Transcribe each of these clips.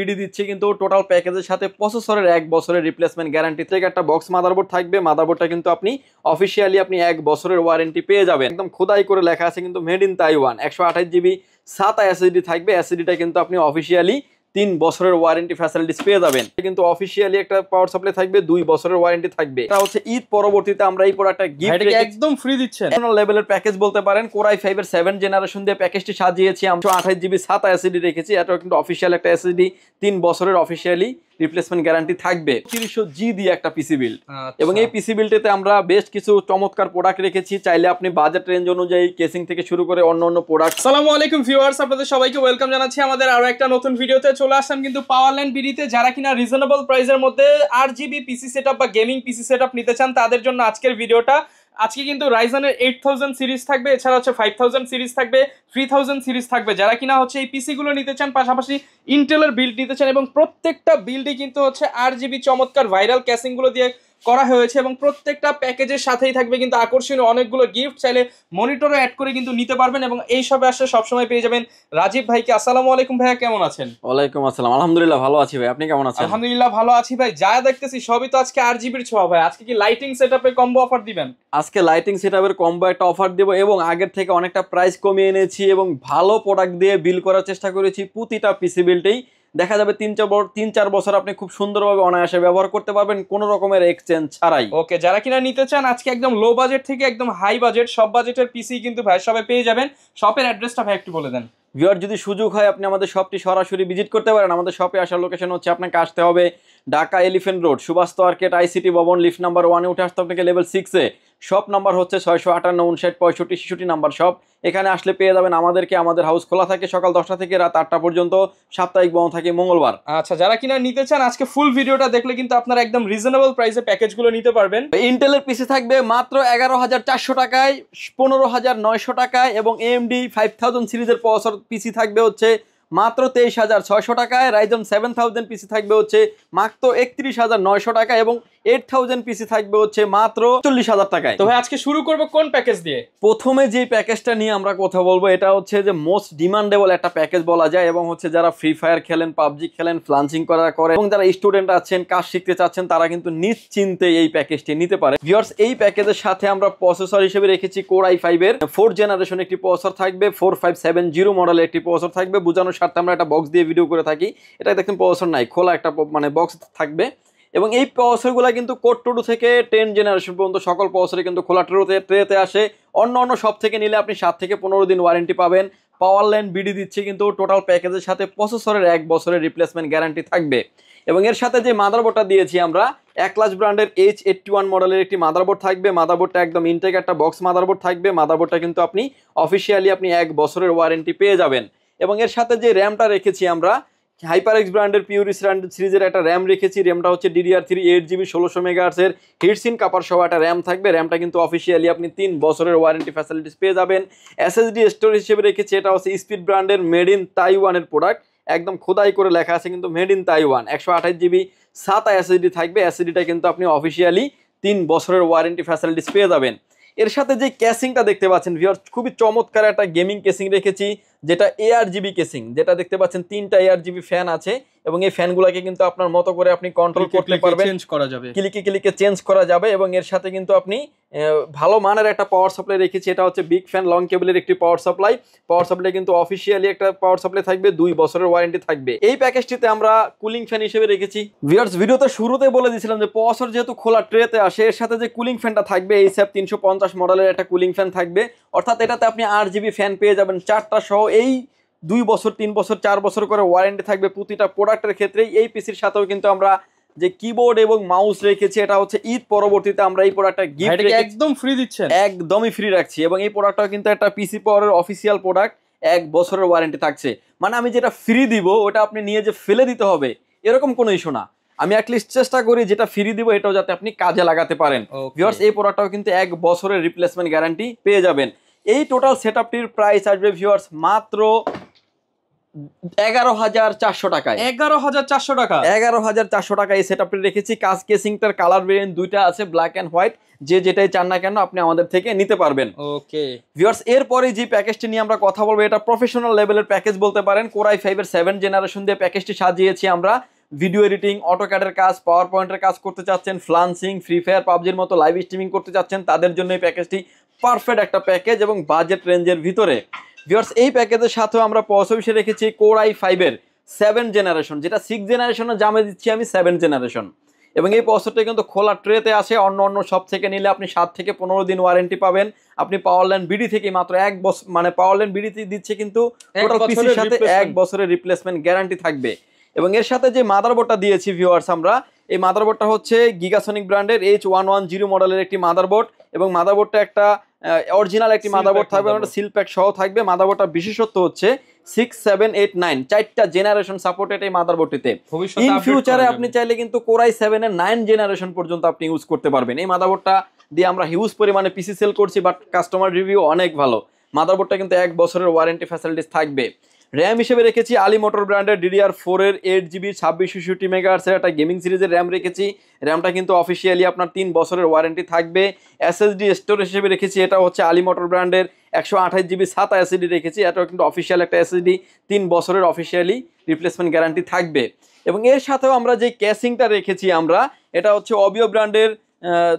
PD দিচ্ছে কিন্তু total প্যাকেজের সাথে প্রসেসরের 1 বছরের রিপ্লেসমেন্ট গ্যারান্টি থেকে একটা বক্স মাদারবোর্ড থাকবে। মাদারবোর্ডটা কিন্তু আপনি অফিশিয়ালি 1 বছরের ওয়ারেন্টি পেয়ে যাবেন। একদম খোদাই করে লেখা আছে কিন্তু made in Taiwan. 128 GB SATA SSD থাকবে। এসএসডিটা কিন্তু আপনি অফিশিয়ালি 3 বছরের ওয়ারেন্টি ফ্যাসিলিটিস পেয়ে যাবেন। কিন্তু অফিশিয়ালি একটা পাওয়ার সাপ্লাই থাকবে, 2 বছরের ওয়ারেন্টি থাকবে। এটা হচ্ছে ঈদ পরবর্তীতে আমরা এই প্রোডাক্টটা গিফট একদম ফ্রি দিচ্ছেন। ন্যাশনাল লেভেলের প্যাকেজ বলতে পারেন। Core i5 এর 7 জেনারেশন দিয়ে প্যাকেজটি সাজিয়েছি। আমরা 128 GB SATA এসএসডি রেখেছি। এটাও কিন্তু অফিশিয়াল একটা এসএসডি, 3 বছরের অফিশিয়ালি রিপ্লেসমেন্ট গ্যারান্টি থাকবে। 300G দিয়ে একটা পিসি বিল্ড, এবং এই পিসি বিল্ডেতে আমরা বেশ কিছু চমৎকার প্রোডাক্ট রেখেছি। চাইলে আপনি বাজেট রেঞ্জ অনুযায়ী কেসিং থেকে শুরু করে অন্য প্রোডাক্ট। আসসালামু আলাইকুম ভিউয়ার্স, আপনাদের সবাইকে ওয়েলকাম জানাচ্ছি আমাদের আরো একটা নতুন ভিডিওতে। চলে আসলাম কিন্তু পাওয়ারল্যান্ড বিডিতে। যারা কিনা রিজনেবল প্রাইসের মধ্যে RGB পিসি সেটআপ বা গেমিং পিসি সেটআপ নিতে চান তাদের জন্য আজকের ভিডিওটা। আজকে কিন্তু রাইজেনের 8000 সিরিজ থাকবে, এছাড়া হচ্ছে 5000 সিরিজ থাকবে, 3000 সিরিজ থাকবে। যারা কিনা হচ্ছে এই পিসি গুলো নিতে চান, পাশাপাশি ইন্টেলের বিল্ড নিতে চান, এবং প্রত্যেকটা বিল্ডই কিন্তু হচ্ছে RGB চমৎকার ভাইরাল ক্যাসিং গুলো দিয়ে করা হয়েছে, এবং প্রত্যেকটা প্যাকেজের সাথেই থাকবে কিন্তু আকর্ষণীয় অনেকগুলো গিফট। চাইলে মনিটরও অ্যাড করে কিন্তু নিতে পারবেন, এবং এই সবে আসলে সবসময় পেয়ে যাবেন রাজীব ভাইকে। আসসালামু আলাইকুম ভাইয়া, কেমন আছেন? ওয়ালাইকুম আসসালাম, আলহামদুলিল্লাহ ভালো আছি ভাই, আপনি কেমন আছেন? আলহামদুলিল্লাহ ভালো আছি ভাই। যা দেখতেছি সবই তো আজকে RGBর ছোঁয়া ভাই। আজকে কি লাইটিং সেটআপে কম্বো অফার দিবেন? আজকে লাইটিং সেটআপের কম্বো একটা অফার দেব, এবং আগের থেকে অনেকটা প্রাইস কমিয়ে এনেছি এবং ভালো প্রোডাক্ট দিয়ে বিল করার চেষ্টা করেছি। প্রতিটা পিসি বিল্ডেই দেখা যাবে 3-4 বছর আপনি খুব সুন্দরভাবে অনায়াসে ব্যবহার করতে পারবেন, কোনো রকমের এক্সচেঞ্জ ছাড়াই। ওকে, যারা কিনা নিতে চান আজকে একদম লো বাজেট থেকে একদম হাই বাজেট সব বাজেটের পিসি কিন্তু ভাই সবাই পেয়ে যাবেন। শপের অ্যাড্রেসটা ভাই একটু বলে দেন। ভিউয়ার, যদি সুযোগ হয় আপনি আমাদের শপটি সরাসরি ভিজিট করতে পারেন। আমাদের শপে আসার লোকেশন হচ্ছে, আপনাকে আসতে হবে Dhaka elephant road, Subhash market, ICT Bhaban, lift number 1-এ উঠে আসতে আপনাকে লেভেল 6-এ। শপ নাম্বার হচ্ছে 658-59-65-66 নাম্বার শপ। এখানে আসলে পেয়ে যাবেন আমাদেরকে। আমাদের হাউস খোলা থাকে সকাল 10টা থেকে রাত 8টা পর্যন্ত, সাপ্তাহিক বন্ধ থাকে মঙ্গলবার। আচ্ছা, যারা কিনা নিতে চান আজকে ফুল ভিডিওটা দেখলে কিন্তু আপনারা একদম রিজনেবল প্রাইসে প্যাকেজগুলো নিতে পারবেন। ইন্টেলের পিসি থাকবে মাত্র 11,400 টাকায়, 15,900 টাকায়, এবং AMD 5000 সিরিজের প্রসেসর পিসি থাকবে হচ্ছে মাত্র 23,600 টাকায়। রাইজন 7000 পিসি থাকবে হচ্ছে মাত্র 31,900 টাকা, এবং 8000 পিসি থাকবে হচ্ছে মাত্র 40,000 টাকায়। তো ভাই আজকে শুরু করব কোন প্যাকেজ দিয়ে? প্রথমে যে প্যাকেজটা নিয়ে আমরা কথা বলবো, এটা হচ্ছে যে মোস্ট ডিমান্ডেবল একটা প্যাকেজ বলা যায়, এবং হচ্ছে যারা ফ্রি ফায়ার খেলেন, পাবজি খেলেন, ফ্লান্সিং করে, এবং যারা স্টুডেন্ট আছেন, কাজ শিখতে চাচ্ছেন, তারা কিন্তু নিশ্চিন্তে এই প্যাকেজটি নিতে পারে। ভিউয়ার্স, এই প্যাকেজের সাথে আমরা প্রসেসর হিসেবে রেখেছি Core i5 এর 4th জেনারেশন একটি প্রসেসর থাকবে, 4570 মডেলের একটি প্রসেসর থাকবে। বোঝানোর স্বার্থে আমরা একটা বক্স দিয়ে ভিডিও করে থাকি। এটা দেখুন প্রসেসর নাই, খোলা একটা বক্স থাকবে, এবং এই প্রসেসরগুলো কিন্তু Core 2 থেকে 10 জেনারেশন পর্যন্ত সকল প্রসেসরই কিন্তু খোলা ট্রেতে আসে। অন্য সব থেকে নিলে আপনি 7 থেকে 15 দিন ওয়ারেন্টি পাবেন। পাওয়ারল্যান্ড বিডি দিচ্ছে কিন্তু টোটাল প্যাকেজের সাথে প্রসেসরের 1 বছরের রিপ্লেসমেন্ট গ্যারান্টি থাকবে। এবং এর সাথে যে মাদারবোর্ডটা দিয়েছি আমরা, অ্যাক্লাস ব্র্যান্ডের H81 মডেলের একটি মাদারবোর্ড থাকবে। মাদারবোর্ডটা একদম ইনটেক একটা বক্স মাদারবোর্ড থাকবে। মাদারবোর্ডটা কিন্তু আপনি অফিশিয়ালি 1 বছরের ওয়ারেন্টি পেয়ে যাবেন। এবং এর সাথে যে র্যামটা রেখেছি আমরা, HyperX ব্র্যান্ডের পিউরিস সিরিজের একটা র্যাম রেখেছি। র্যামটা হচ্ছে DDR3 8GB 1600 মেগাহার্টজের হিটসিন কাপার সহ একটা র্যাম থাকবে। র্যামটা কিন্তু অফিশিয়ালি আপনি 3 বছরের ওয়ারেন্টি ফ্যাসিলিটিস পেয়ে যাবেন। এসএসডি স্টোরেজ হিসেবে রেখেছি, এটা হচ্ছে স্পিড ব্র্যান্ডের মেড ইন তাইওয়ানের প্রোডাক্ট। একদম খোদাই করে লেখা আছে কিন্তু made in Taiwan. 128 GB SATA SSD থাকবে। এসএসডিটা কিন্তু আপনি অফিশিয়ালি 3 বছরের ওয়ারেন্টি ফ্যাসিলিটিস পেয়ে যাবেন। এর সাথে যে কেসিংটা দেখতে পাচ্ছেন ভিউয়ার্স, খুবই চমৎকার একটা গেমিং কেসিং রেখেছি, যেটা ARGB কেসিং। যেটা দেখতে পাচ্ছেন 3টা ARGB ফ্যান আছে, এবং এই ফ্যানগুলোকে কিন্তু আপনার মতো করে আপনি কন্ট্রোল করতে পারবেন, চেঞ্জ করা যাবে, ক্লিকে চেঞ্জ করা যাবে। এবং এর সাথে কিন্তু আপনি ভালো মানের একটা পাওয়ার সাপ্লাই রেখেছি। এটা হচ্ছে বিগ ফ্যান লং কেবলের একটি পাওয়ার সাপ্লাই কিন্তু অফিশিয়ালি একটা পাওয়ার সাপ্লাই থাকবে, 2 বছরের ওয়ারেন্টি থাকবে। এই প্যাকেজটিতে আমরা কুলিং ফ্যান হিসেবে রেখেছি। ভিউয়ার্স, ভিডিওতে শুরুতে বলে দিয়েছিলাম যে প্রসেসর যেহেতু খোলা ট্রেতে আসে, এর সাথে যে কুলিং ফ্যানটা থাকবে HF 350 মডেলের একটা কুলিং ফ্যান থাকবে। অর্থাৎ এটাতে আপনি RGB ফ্যান পেয়ে যাবেন 4টা সহ। এই 2 বছর, 3 বছর, 4 বছর করে ওয়ারেন্টি থাকবে প্রতিটা প্রোডাক্টের ক্ষেত্রেই। এই পিসির সাথেও কিন্তু আমরা যে কিবোর্ড এবং মাউস রেখেছি, এটা হচ্ছে ঈদ পরবর্তীতে আমরা এই প্রোডাক্টটা গিফট একদম ফ্রি দিচ্ছেন। একদমই ফ্রি রাখছি, এবং এই প্রোডাক্টটাও কিন্তু একটা পিসি পাওয়ারের অফিসিয়াল প্রোডাক্ট, 1 বছরের ওয়ারেন্টি থাকছে। মানে আমি যেটা ফ্রি দিব ওটা আপনি নিয়ে যে ফেলে দিতে হবে এরকম কোনো ইস্যু না। আমি অ্যাটলিস্ট চেষ্টা করি যেটা ফ্রি দিব এটাও যাতে আপনি কাজে লাগাতে পারেন। ভিউয়ার্স, এই প্রোডাক্টটাও কিন্তু 1 বছরের রিপ্লেসমেন্ট গ্যারান্টি পেয়ে যাবেন। এই টোটাল সেটআপটির প্রাইস আসবে ভিউয়ার্স মাত্র 11,400 টাকায়। 11,400 টাকা। 11,400 টাকা এই সেটআপটি রেখেছি। কাজ কেসিংটার কালার ভেরিয়েন্ট দুইটা আছে, ব্ল্যাক এন্ড হোয়াইট, যে যেটাই চান না কেন আপনি আমাদের থেকে নিতে পারবেন। ওকে ভিউয়ার্স, এরপরে যে প্যাকেজটি নিয়ে আমরা কথা বলবো এটা প্রফেশনাল লেভেলের প্যাকেজ বলতে পারেন। কোর i5 এর 7 জেনারেশন দিয়ে প্যাকেজটি সাজিয়েছি আমরা। ভিডিও এডিটিং, অটোক্যাডের কাজ, পাওয়ার পয়েন্টের কাজ করতে চাচ্ছেন, ফ্লান্সিং, ফ্রি ফায়ার, পাবজির মতো লাইভ স্ট্রিমিং করতে চাচ্ছেন, তাদের জন্য এই প্যাকেজটি পারফেক্ট একটা প্যাকেজ এবং বাজেট রেঞ্জের ভিতরে। ভিউয়ার্স, এই প্যাকেজের সাথেও আমরা প্রসেসর রেখেছি কোর i5 এর 7 জেনারেশন, যেটা 6 জেনারেশনের জামে দিচ্ছি আমি 7 জেনারেশন। এবং এই প্রসেসরটা কিন্তু খোলা ট্রেতে আসে। অন্য সব থেকে নিলে আপনি 7 থেকে 15 দিন ওয়ারেন্টি পাবেন। আপনি পাওয়ারল্যান্ড বিডি থেকে মাত্র 1 বছর, মানে পাওয়ারল্যান্ড বিডি দিচ্ছে কিন্তু টোটাল পিসির সাথে 1 বছরের রিপ্লেসমেন্ট গ্যারান্টি থাকবে। এবং এর সাথে যে মাদারবোর্ডটা দিয়েছি ভিউয়ার্স আমরা, এই মাদারবোর্ডটা হচ্ছে গিগাসনিক ব্র্যান্ডের H110 মডেলের একটি মাদারবোর্ড। এবং মাদারবোর্ডটা একটা অরিজিনাল একটি মাদারবোর্ড থাকবে, একটা সিল প্যাক সহ থাকবে। মাদারবোর্ডটার বিশেষত্ব হচ্ছে 6, 7, 8, 9 চারটা জেনারেশন সাপোর্টেড এই মাদারবোর্ডটিতে। ইন ফিউচারে আপনি চাইলে কিন্তু কোর i7 এর 9 জেনারেশন পর্যন্ত আপনি ইউজ করতে পারবেন। এই মাদারবোর্ডটা দিয়ে আমরা হিউজ পরিমাণে পিসি সেল করছি, বাট কাস্টমার রিভিউ অনেক ভালো। মাদারবোর্ডটা কিন্তু 1 বছরের ওয়ারেন্টি ফ্যাসিলিটিস থাকবে। র্যাম হিসেবে রেখেছি আলি মোটর ব্র্যান্ডের DDR4 এর 8GB 2666 মেগাহার্টজ এর একটা গেমিং সিরিজের র্যাম রেখেছি। র্যামটা কিন্তু অফিসিয়ালি আপনার 3 বছরের ওয়ারেন্টি থাকবে। SSD স্টোরেজ হিসেবে রেখেছি, এটা হচ্ছে আলি মোটর ব্র্যান্ডের 128GB SATA SSD রেখেছি। এটাও কিন্তু অফিসিয়াল একটা SSD, 3 বছরের অফিসিয়ালি রিপ্লেসমেন্ট গ্যারান্টি থাকবে। এবং এর সাথেও আমরা যে কেসিংটা রেখেছি আমরা, এটা হচ্ছে অবিও ব্র্যান্ডের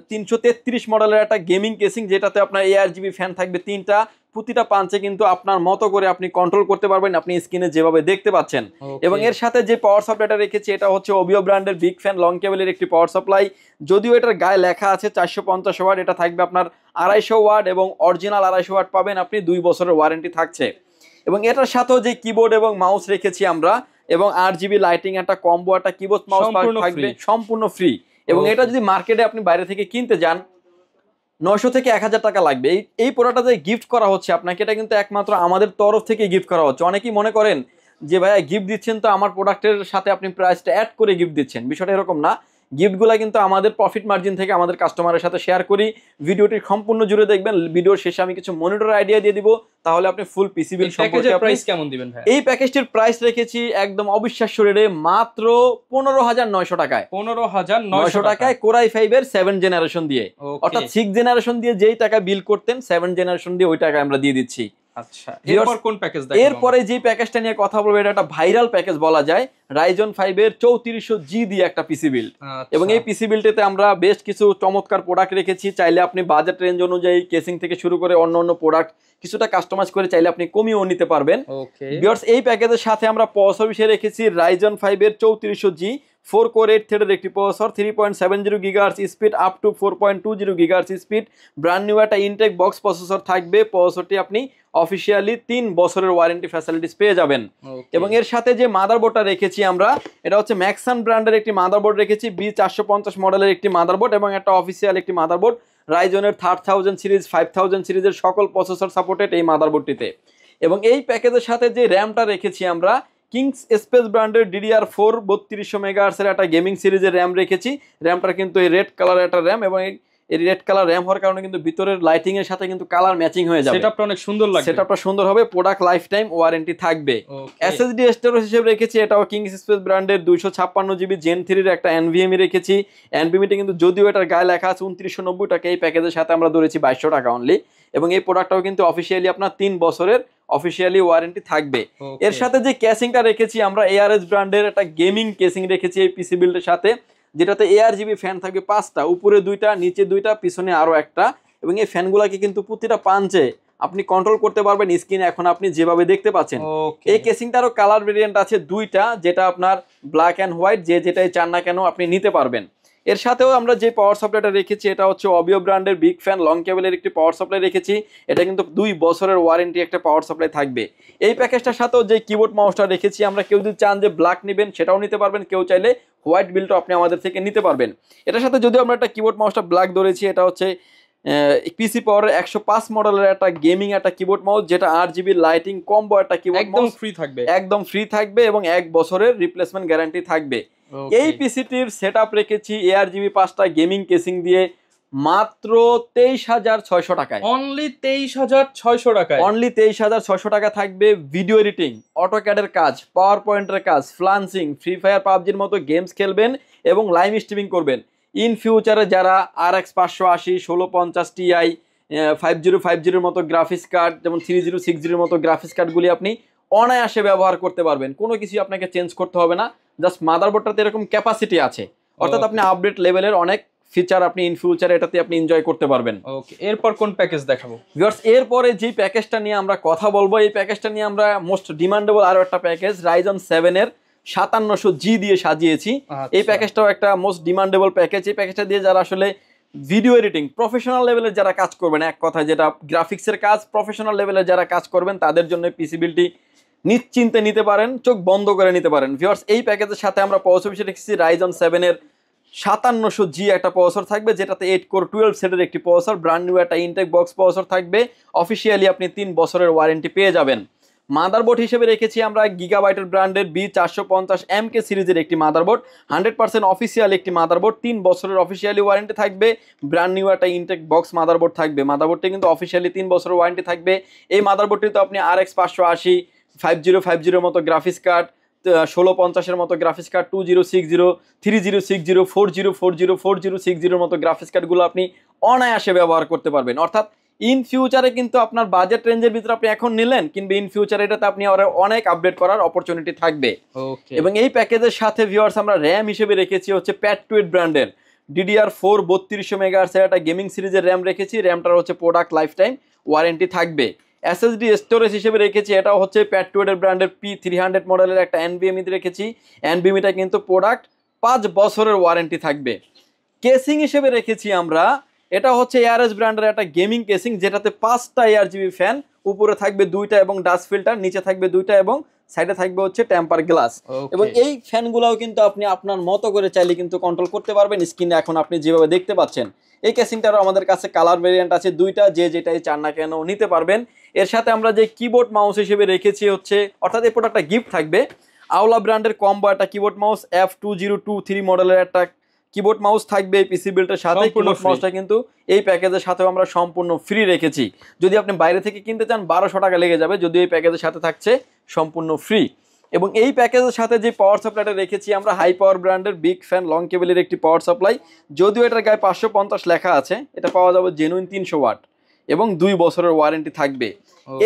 333 মডেলের একটা গেমিং কেসিং, যেটাতে আপনার ARGB ফ্যান থাকবে 3টা। প্রতিটা পাঞ্চে কিন্তু আপনার মতো করে আপনি কন্ট্রোল করতে পারবেন, আপনি স্ক্রিনে যেভাবে দেখতে পাচ্ছেন। এবং এর সাথে যে পাওয়ার সাপ্লাইটা রেখেছি এটা হচ্ছে অবিও ব্র্যান্ডের বিগ ফ্যান লং কেবলের একটি পাওয়ার সাপ্লাই। যদিও এটার গায়ে লেখা আছে 450 ওয়াট, এটা থাকবে আপনার 250 ওয়াট এবং অরিজিনাল 250 ওয়াট পাবেন আপনি। 2 বছরের ওয়ারেন্টি থাকছে। এবং এটার সাথেও যে কিবোর্ড এবং মাউস রেখেছি আমরা, এবং RGB লাইটিং একটা কম্বো একটা কিবোর্ড মাউস থাকবে সম্পূর্ণ ফ্রি। এবং এটা যদি মার্কেটে আপনি বাইরে থেকে কিনতে যান 900 থেকে 1000 টাকা লাগবে। এই প্রোডাক্টটা যে গিফট করা হচ্ছে আপনাকে, এটা কিন্তু একমাত্র আমাদের তরফ থেকে গিফট করা হচ্ছে। অনেকেই মনে করেন যে ভাইয়া গিফট দিচ্ছেন তো আমার প্রোডাক্টের সাথে আপনি প্রাইসটা অ্যাড করে গিফট দিচ্ছেন, বিষয়টা এরকম না। গিফটগুলো কিন্তু আমাদের প্রফিট মার্জিন থেকে আমাদের কাস্টমারের সাথে শেয়ার করি। ভিডিওটি সম্পূর্ণ জুড়ে দেখবেন। ভিডিওর শেষে আমি কিছু মনিটর আইডিয়া দিয়ে দিব, তাহলে আপনি ফুল পিসি বিল সম্পর্কে প্রাইস কেমন দিবেন ভাই? এই প্যাকেজটির প্রাইস রেখেছি একদম অবিশ্বাস্য রেটে মাত্র 15,900 টাকায়। 15,900 টাকায় কোর i5 এর 7 জেনারেশন দিয়ে, অর্থাৎ 6 জেনারেশন দিয়ে যেই টাকা বিল করতেন 7 জেনারেশন দিয়ে ওই টাকা আমরা দিয়ে দিচ্ছি। আচ্ছা, এরপর কোন প্যাকেজ দেখব? এরপরে যে প্যাকেজটা নিয়ে কথা বলবো এটা একটা ভাইরাল প্যাকেজ বলা যায়। Ryzen 5 এর 3400G দিয়ে একটা পিসি বিল্ড। এবং এই পিসি বিল্ডেতে আমরা বেশ কিছু চমৎকার প্রোডাক্ট রেখেছি। চাইলে আপনি বাজেট রেঞ্জ অনুযায়ী কেসিং থেকে শুরু করে অন্য প্রোডাক্ট কিছুটা কাস্টমাইজ করে চাইলে আপনি কমিয়েও নিতে পারবেন। ভিউয়ার্স, এই প্যাকেজের সাথে আমরা প্রসেসর হিসেবে রেখেছি Ryzen 5 এর 3400G 4 কোর 8 থ্রেডের একটি processor, 3.70 GHz speed up to 4.20 GHz speed. Brand new একটা ইনটেক বক্স প্রসেসর থাকবে। প্রসেসরটি আপনি অফিসিয়ালি 3 বছরের ওয়ারেন্টি ফ্যাসিলিটিস পেয়ে যাবেন। এবং এর সাথে যে মাদারবোর্ডটা রেখেছি আমরা, এটা হচ্ছে ম্যাক্সান ব্র্যান্ডের একটি মাদারবোর্ড রেখেছি, B450 মডেলের একটি মাদারবোর্ড এবং একটা অফিসিয়াল একটি মাদারবোর্ড। রাইজনের 3000 সিরিজ 5000 সিরিজের সকল প্রসেসর সাপোর্টেড এই মাদারবোর্ডটিতে। এবং এই প্যাকেজের সাথে যে র্যামটা রেখেছি আমরা, কিংস স্পেস ব্র্যান্ডের DDR4 3200 মেগাহার্টজের একটা গেমিং সিরিজের র্যাম রেখেছি। র্যামটা কিন্তু এই রেড কালার একটা র্যাম, এবং এই রেড কালার র্যাম হওয়ার কারণে কিন্তু ভিতরের লাইটিং এর সাথে কিন্তু কালার ম্যাচিং হয়ে যাবে। সেটআপটা অনেক সুন্দর লাগবে। সেটআপটা সুন্দর হবে। প্রোডাক্ট লাইফ টাইম ওয়ারেন্টি থাকবে। SSD স্টোরেজ হিসেবে রেখেছি এটাও কিংস স্পেস ব্র্যান্ডের 256GB Gen 3 এর একটা NVMe রেখেছি। NVMe তে কিন্তু যদিও এটার গায়ে লেখা আছে 2990 টাকা, এই প্যাকেজের সাথে আমরা ধরেছি 2200 টাকা অনলি। এবং এই প্রোডাক্টটাও কিন্তু অফিসিয়ালি আপনার 3 বছরের অফিসিয়ালি ওয়ারেন্টি থাকবে। এর সাথে যে কেসিংটা রেখেছি আমরা, ARS ব্র্যান্ডের একটা গেমিং কেসিং রেখেছি এই পিসি বিল্ডের সাথে, যেটাতে ARGB ফ্যান থাকবে 5টা, উপরে 2টা, নিচে 2টা, পিছনে আরো একটা। এবং এই ফ্যানগুলোকে কিন্তু প্রতিটা পাঞ্চে আপনি কন্ট্রোল করতে পারবেন স্ক্রিনে, এখন আপনি যেভাবে দেখতে পাচ্ছেন। এই কেসিংটারও কালার ভেরিয়েন্ট আছে 2টা, যেটা আপনার ব্ল্যাক এন্ড হোয়াইট, যে যেটাই চান না কেন আপনি নিতে পারবেন। এর সাথেও আমরা যে পাওয়ার সাপ্লাইটা রেখেছি এটা হচ্ছে অবিও ব্র্যান্ডের বিগ ফ্যান লং কেবলের একটি পাওয়ার সাপ্লাই রেখেছি। এটা কিন্তু 2 বছরের ওয়ারেন্টি একটা পাওয়ার সাপ্লাই থাকবে। এই প্যাকেজটার সাথেও যে কিবোর্ড মাউসটা রেখেছি আমরা, কেউ যদি চান যে ব্ল্যাক নেবেন সেটাও নিতে পারবেন, কেউ চাইলে হোয়াইট বিলটা আপনি আমাদের থেকে নিতে পারবেন। এটার সাথে যদিও আমরা একটা কিবোর্ড মাউসটা ব্ল্যাক ধরেছি, এটা হচ্ছে পিসি পাওয়ারের 105 মডেলের একটা গেমিং একটা কিবোর্ড মাউস, যেটা RGB লাইটিং কম্বো একটা কিবোর্ড মাউস, একদম ফ্রি থাকবে এবং 1 বছরের রিপ্লেসমেন্ট গ্যারান্টি থাকবে। এই পিসিটির সেটআপ রেখেছি ARGB 5টা গেমিং কেসিং দিয়ে, মাত্র 23,600 টাকায়। অনলি 23,600 টাকায়। অনলি 23,600 টাকা থাকবে ভিডিও এডিটিং, অটোক্যাডের কাজ, পাওয়ার পয়েন্টের কাজ, ফ্লান্সিং, ফ্রি ফায়ার পাবজির মতো গেমস খেলবেন এবং লাইভ স্ট্রিমিং করবেন। ইন ফিউচারে যারা RX 580, 1650 Ti, 5050 মতো গ্রাফিক্স কার্ড, যেমন 3060 মতো গ্রাফিক্স কার্ডগুলি আপনি অনায়াসে ব্যবহার করতে পারবেন। কোনো কিছু আপনাকে চেঞ্জ করতে হবে না, জাস্ট মাদারবোর্ডটাতে এরকম ক্যাপাসিটি আছে, অর্থাৎ আপনি আপডেট লেভেলের অনেক ফিচার আপনি ইন ফিউচারে এটাতে আপনি এনজয় করতে পারবেন। ওকে, এরপর কোন প্যাকেজ দেখাবো ভিউয়ার্স? এরপরে যে প্যাকেজটা নিয়ে আমরা কথা বলবো, এই প্যাকেজটা নিয়ে আমরা মোস্ট ডিমান্ডেবল আরো একটা প্যাকেজ Ryzen 7 এর 5700G দিয়ে সাজিয়েছি। এই প্যাকেজটাও একটা মোস্ট ডিমান্ডেবল প্যাকেজ। এই প্যাকেজটা দিয়ে যারা আসলে ভিডিও এডিটিং প্রফেশনাল লেভেলের যারা কাজ করবেন, এক কথা যেটা গ্রাফিক্সের কাজ, প্রফেশনাল লেভেলের যারা কাজ করবেন তাদের জন্য পিসি বিলটি নিশ্চিন্তে নিতে পারেন, চোখ বন্ধ করে নিতে পারেন। ভিউয়ার্স, এই প্যাকেজের সাথে আমরা প্রসেসর হিসেবে রেখেছি Ryzen 7 এর 5700G একটা প্রসেসর থাকবে, যেটাতে 8 কোর 12 সেটের একটি প্রসেসর, ব্র্যান্ড নিউ একটা ইনটেক বক্স প্রসেসর থাকবে। অফিসিয়ালি আপনি 3 বছরের ওয়ারেন্টি পেয়ে যাবেন। মাদারবোর্ড হিসেবে রেখেছি আমরা গিগাবাইটের ব্র্যান্ডের B450MK সিরিজের একটি মাদারবোর্ড, 100% অফিসিয়াল একটি মাদারবোর্ড, 3 বছরের অফিসিয়ালি ওয়ারেন্টি থাকবে। ব্র্যান্ড নিউ একটা ইনটেক বক্স মাদারবোর্ড থাকবে। মাদারবোর্ডটি কিন্তু অফিসিয়ালি 3 বছরের ওয়ারেন্টি থাকবে। এই মাদারবোর্ডটিতে আপনি RX 580, 5050 মতো গ্রাফিক্স কার্ড, 1650 মতো গ্রাফিক্স কার্ড, 2060, 3060, 4040, 4060 মতো গ্রাফিক্স কার্ডগুলো আপনি অনায়াসে ব্যবহার করতে পারবেন। অর্থাৎ ইন ফিউচারে কিন্তু আপনার বাজেট রেঞ্জের ভিতরে আপনি এখন নিলেন, কিন্তু ইন ফিউচারে এটাতে আপনি আরো অনেক আপডেট করার অপরচুনিটি থাকবে। এবং এই প্যাকেজের সাথে ভিউয়ার্স আমরা র্যাম হিসেবে রেখেছি হচ্ছে প্যাট্রুয়েট ব্র্যান্ডের DDR4 3200 মেগাহার্টজ একটা গেমিং সিরিজের র্যাম রেখেছি। র্যামটার হচ্ছে প্রোডাক্ট লাইফ টাইম ওয়ারেন্টি থাকবে। SSD স্টোরেজ হিসেবে রেখেছি, এটাও হচ্ছে প্যাট্রুয়েটের ব্র্যান্ডের P300 মডেলের একটা NVMe রেখেছি। NVMe টা কিন্তু প্রোডাক্ট 5 বছরের ওয়ারেন্টি থাকবে। কেসিং হিসেবে রেখেছি আমরা, এটা হচ্ছে ARS ব্র্যান্ডের একটা গেমিং কেসিং, যেটাতে 5টা ARGB ফ্যান, উপরে থাকবে 2টা এবং ডাস্ট ফিল্টার, নিচে থাকবে 2টা এবং সাইডে থাকবে হচ্ছে টেম্পার গ্লাস। এবং এই ফ্যানগুলোও কিন্তু আপনি আপনার মতো করে চাইলে কিন্তু কন্ট্রোল করতে পারবেন। স্ক্রিনে এখন আপনি যেভাবে দেখতে পাচ্ছেন, এই কেসিংটারও আমাদের কাছে কালার ভেরিয়েন্ট আছে 2টা, যে যেটাই চান না কেন নিতে পারবেন। এর সাথে আমরা যে কিবোর্ড মাউস হিসেবে রেখেছি হচ্ছে, অর্থাৎ এই প্রোডাক্টটা গিফট থাকবে, আওলা ব্র্যান্ডের কম্বো একটা কিবোর্ড মাউস, F2023 মডেলের একটা কিবোর্ড মাউস থাকবে এই পিসি বিল্ডের সাথে। কিবোর্ড মাউসটা কিন্তু এই প্যাকেজের সাথেও আমরা সম্পূর্ণ ফ্রি রেখেছি। যদি আপনি বাইরে থেকে কিনতে চান 1200 টাকা লেগে যাবে, যদি এই প্যাকেজের সাথে থাকছে সম্পূর্ণ ফ্রি। এবং এই প্যাকেজের সাথে যে পাওয়ার সাপ্লাইটা রেখেছি আমরা, হাই পাওয়ার ব্র্যান্ডের বিগ ফ্যান লং কেবলের একটি পাওয়ার সাপ্লাই, যদিও এটার গায়ে 550 লেখা আছে, এটা পাওয়া যাবে জেনুইন 300 ওয়াট এবং 2 বছরের ওয়ারেন্টি থাকবে।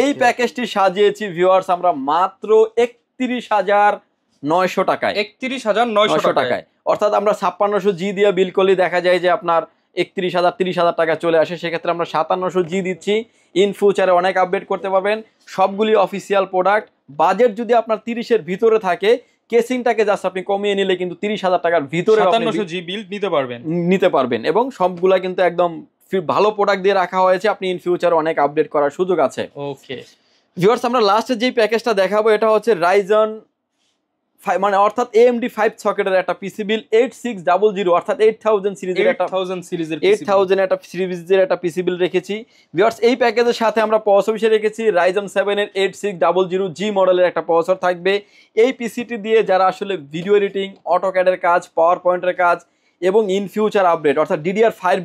এই প্যাকেজটি সাজিয়েছি ভিউয়ার্স আমরা মাত্র 31,900 টাকায়। 31,900 টাকায়, অর্থাৎ আমরা 5600G দিয়ে বিল করলে দেখা যায় যে আপনার 31,000 30,000 টাকা চলে আসে। সেক্ষেত্রে আমরা 5700G দিচ্ছি। ইন ফিউচারে অনেক আপডেট করতে পারবেন। সবগুলি অফিসিয়াল প্রোডাক্ট। বাজেট যদি আপনার 30-এর ভিতরে থাকে, কেসিংটাকে জাস্ট আপনি কমিয়ে নিলে কিন্তু 30,000 টাকার ভিতরে 5700G বিল নিতে পারবেন এবং সবগুলা কিন্তু একদম ভালো প্রোডাক্ট দিয়ে রাখা হয়েছে। আপনি ইন ফিউচারে অনেক আপডেট করার সুযোগ আছে। ওকে ভিউয়ার্স, আমরা লাস্টে যেই প্যাকেজটা দেখাবো এটা হচ্ছে Ryzen মানে অর্থাৎ AMD 5 সকেটের একটা পিসি বিল 8600, অর্থাৎ 8000 সিরিজের একটা 8000 একটা সিরিজের একটা পিসি বিল রেখেছি। ভিউয়ার্স, এই প্যাকেজের সাথে আমরা প্রসেসর হিসেবে রেখেছি Ryzen 7 এর 8600G মডেলের একটা প্রসেসর থাকবে। এই পিসিটি দিয়ে যারা আসলে ভিডিও এডিটিং, অটোক্যাডের কাজ, পাওয়ার পয়েন্টের কাজ এবং ইন ফিউচার আপডেট, অর্থাৎ DDR5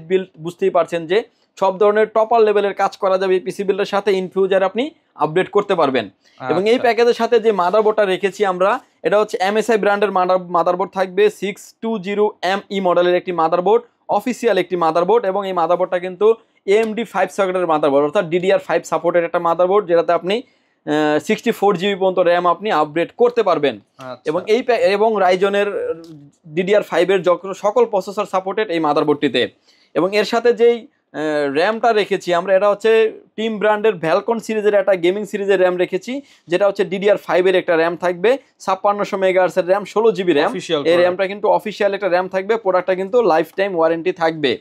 বিল বুঝতেই পারছেন যে সব ধরনের টপার লেভেলের কাজ করা যাবে এই পিসি বিল্ডের সাথে। ইন ফিউচার আপনি আপডেট করতে পারবেন। এবং এই প্যাকেজের সাথে যে মাদারবোর্ডটা রেখেছি আমরা, এটা হচ্ছে MSI ব্র্যান্ডের মাদারবোর্ড থাকবে। 620ME মডেলের একটি মাদারবোর্ড, অফিসিয়াল একটি মাদারবোর্ড। এবং এই মাদারবোর্ডটা কিন্তু AMD 5 সকেটের মাদারবোর্ড, অর্থাৎ DDR5 সাপোর্টের একটা মাদারবোর্ড, যেটাতে আপনি 64GB পর্যন্ত র্যাম আপনি আপগ্রেড করতে পারবেন। এবং রাইজনের DDR5 এর সকল প্রসেসর সাপোর্টেড এই মাদারবোর্ডটিতে। এবং এর সাথে যেই র্যামটা রেখেছি আমরা, এটা হচ্ছে টিম ব্র্যান্ডের ভ্যালকন সিরিজের একটা গেমিং সিরিজের র্যাম রেখেছি, যেটা হচ্ছে DDR5 এর একটা র্যাম থাকবে, 5600 মেগাহার্টজের র্যাম, 16GB র্যাম। এই র্যামটা কিন্তু অফিসিয়াল একটা র্যাম থাকবে। প্রোডাক্টটা কিন্তু লাইফ টাইম ওয়ারেন্টি থাকবে।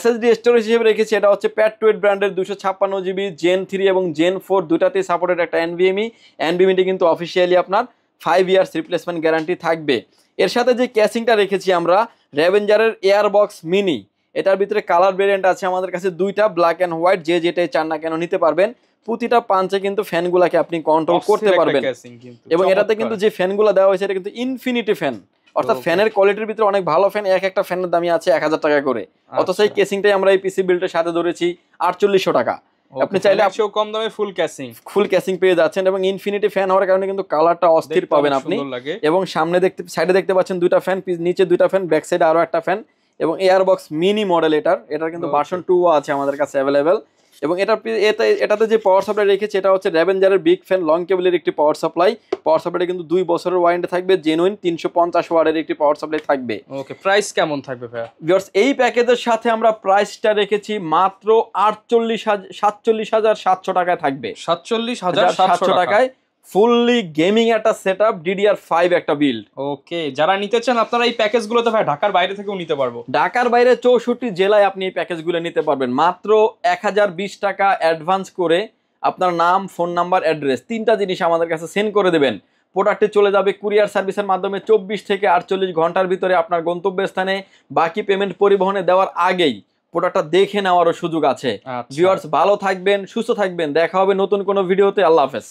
SSD স্টোরেজ হিসেবে রেখেছি, এটা হচ্ছে প্যাট্রুয়েট ব্র্যান্ডের 256GB Gen 3 এবং Gen 4 দুটাতেই সাপোর্টেড একটা NVMe কিন্তু অফিসিয়ালি আপনার 5 ইয়ার্স রিপ্লেসমেন্ট গ্যারান্টি থাকবে। এর সাথে যে ক্যাসিংটা রেখেছি আমরা, র্যাভেঞ্জারের এয়ারবক্স মিনি, এটার ভিতরে কালার ভেরিয়েন্ট আছে আমাদের কাছে 2টা, ব্ল্যাক এন্ড হোয়াইট, যে যেটাই চান না কেন নিতে পারবেন। প্রতিটা পাঞ্চে কিন্তু ফ্যানগুলোকে আপনি কন্ট্রোল করতে পারবেন। এবং এটাতে কিন্তু যে ফ্যানগুলো দেওয়া হয়েছে এটা কিন্তু ইনফিনিটি ফ্যান, অর্থাৎ ফ্যানের কোয়ালিটির ভিতরে অনেক ভালো ফ্যান, একটা ফ্যানের দামই আছে 1000 টাকা করে, অথচ এই কেসিংটাই আমরা এই পিসি বিল্ডের সাথে ধরেছি 4800 টাকা। আপনি চাইলে কম দামে ফুল ক্যাসিং পেয়ে যাচ্ছেন, এবং ইনফিনিটি ফ্যান হওয়ার কারণে কিন্তু কালারটা অস্থির পাবেন আপনি। এবং সাইডে দেখতে পাচ্ছেন দুইটা ফ্যান, নিচে দুইটা ফ্যান, ব্যাক সাইডে আরো একটা ফ্যান, এবং এয়ারবক্স মিনি মডেল এটার কিন্তু ভার্সন 2 আছে আমাদের কাছে অ্যাভেলেবেল। এবং এটাতে যে পাওয়ার সাপ্লাই রেখেছে এটা হচ্ছে রেভেঞ্জারের বিগ ফ্যান লং কেবলের একটি পাওয়ার সাপ্লাই। পাওয়ার সাপ্লাইটা কিন্তু 2 বছরের ওয়ারেন্টি থাকবে, জেনুইন 350 ওয়াটের একটি পাওয়ার সাপ্লাই থাকবে। ওকে, প্রাইস কেমন থাকবে ভাই? ভিউয়ার্স, এই প্যাকেজের সাথে আমরা প্রাইসটা রেখেছি মাত্র 47,700 টাকায় থাকবে। 47,700 টাকায় ফুললি গেমিং একটা সেটআপ, DDR5 একটা বিল্ড। ওকে, যারা নিতে চান আপনারা এই প্যাকেজগুলোতে ভাই ঢাকার বাইরে থেকেও নিতে পারবো। ঢাকার বাইরে 64 জেলায় আপনি এই প্যাকেজগুলো নিতে পারবেন মাত্র 1020 টাকা অ্যাডভান্স করে। আপনার নাম, ফোন নাম্বার, অ্যাড্রেস 3টা জিনিস আমাদের কাছে সেন্ড করে দেবেন। প্রোডাক্টটি চলে যাবে কুরিয়ার সার্ভিসের মাধ্যমে 24 থেকে 48 ঘন্টার ভিতরে আপনার গন্তব্যস্থানে। বাকি পেমেন্ট পরিবহনে দেওয়ার আগেই প্রোডাক্টটা দেখে নেওয়ারও সুযোগ আছে। ভিউয়ার্স, ভালো থাকবেন, সুস্থ থাকবেন, দেখা হবে নতুন কোনো ভিডিওতে। আল্লাহ হাফেজ।